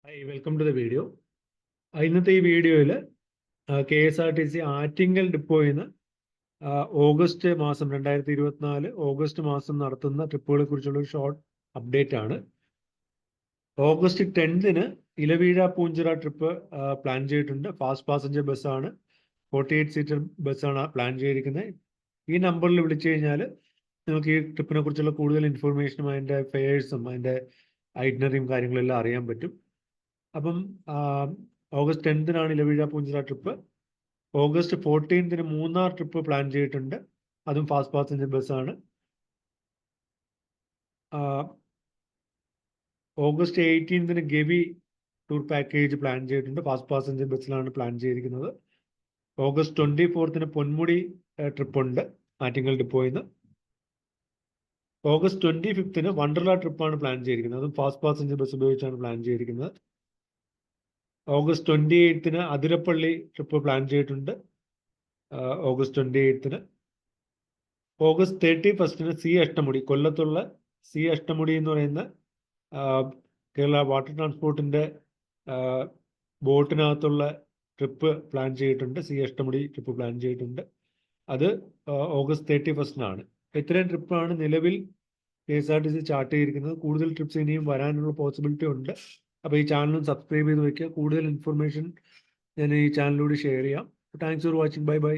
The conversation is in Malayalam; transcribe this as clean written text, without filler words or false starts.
Hi, welcome to the video. ഇന്നത്തെ ഈ വീഡിയോയിൽ KSRTC ആറ്റിങ്ങൽ ഡിപ്പോയിൽ നിന്ന് ഓഗസ്റ്റ് മാസം 2024 ഓഗസ്റ്റ് മാസം നടത്തുന്ന ട്രിപ്പുകളെ കുറിച്ചുള്ള ഒരു ഷോർട്ട് അപ്ഡേറ്റ് ആണ്. ഓഗസ്റ്റ് 10ന് ഇലവീഴ പൂഞ്ചിറ ട്രിപ്പ് പ്ലാൻ ചെയ്തിട്ടുണ്ട്. ഫാസ്റ്റ് പാസഞ്ചർ ബസ്സാണ്, 48 സീറ്റർ ബസ്സാണ് പ്ലാൻ ചെയ്തിരിക്കുന്നത്. ഈ നമ്പറിൽ വിളിച്ചു കഴിഞ്ഞാൽ നിങ്ങൾക്ക് ഈ ട്രിപ്പിനെ കുറിച്ചുള്ള കൂടുതൽ ഇൻഫർമേഷനും അതിൻ്റെ ഫെയേഴ്സും അതിൻ്റെ ഐറ്റിനറിയും കാര്യങ്ങളെല്ലാം അറിയാൻ പറ്റും. അപ്പം ഓഗസ്റ്റ് 10നാണ് ഇലവീഴ പൂഞ്ചിറ ട്രിപ്പ്. ഓഗസ്റ്റ് 14ന് മൂന്നാർ ട്രിപ്പ് പ്ലാൻ ചെയ്തിട്ടുണ്ട്. അതും ഫാസ്റ്റ് പാസഞ്ചർ ബസ്സാണ്. ഓഗസ്റ്റ് 18ന് ഗവി ടൂർ പാക്കേജ് പ്ലാൻ ചെയ്തിട്ടുണ്ട്. ഫാസ്റ്റ് പാസഞ്ചർ ബസ്സിലാണ് പ്ലാൻ ചെയ്തിരിക്കുന്നത്. ഓഗസ്റ്റ് 24ന് പൊന്മുടി ട്രിപ്പുണ്ട് ആറ്റിങ്ങൽ ഡിപ്പോയിൽ നിന്ന്. ഓഗസ്റ്റ് 25ന് വണ്ടർല ട്രിപ്പാണ് പ്ലാൻ ചെയ്തിരിക്കുന്നത്. അതും ഫാസ്റ്റ് പാസഞ്ചർ ബസ് ഉപയോഗിച്ചാണ് പ്ലാൻ ചെയ്തിരിക്കുന്നത്. ഓഗസ്റ്റ് 28ന് അതിരപ്പള്ളി ട്രിപ്പ് പ്ലാൻ ചെയ്തിട്ടുണ്ട്. ഓഗസ്റ്റ് 28ന്. ഓഗസ്റ്റ് 31ന് സി അഷ്ടമുടി, കൊല്ലത്തുള്ള സി അഷ്ടമുടി എന്ന് പറയുന്ന കേരള വാട്ടർ ട്രാൻസ്പോർട്ടിൻ്റെ ബോട്ടിനകത്തുള്ള ട്രിപ്പ് പ്ലാൻ ചെയ്തിട്ടുണ്ട്. സി അഷ്ടമുടി ട്രിപ്പ് പ്ലാൻ ചെയ്തിട്ടുണ്ട്. അത് ഓഗസ്റ്റ് 31നാണ്. ഇത്രയും ട്രിപ്പാണ് നിലവിൽ KSRTC ചാർട്ട് ചെയ്തിരിക്കുന്നത്. കൂടുതൽ ട്രിപ്സ് ഇനിയും വരാനുള്ള പോസിബിലിറ്റി ഉണ്ട്. അപ്പോൾ ഈ ചാനലും സബ്സ്ക്രൈബ് ചെയ്ത് വയ്ക്കുക. കൂടുതൽ ഇൻഫർമേഷൻ ഞാൻ ഈ ചാനലിലൂടെ ഷെയർ ചെയ്യാം. Thanks for watching. Bye bye.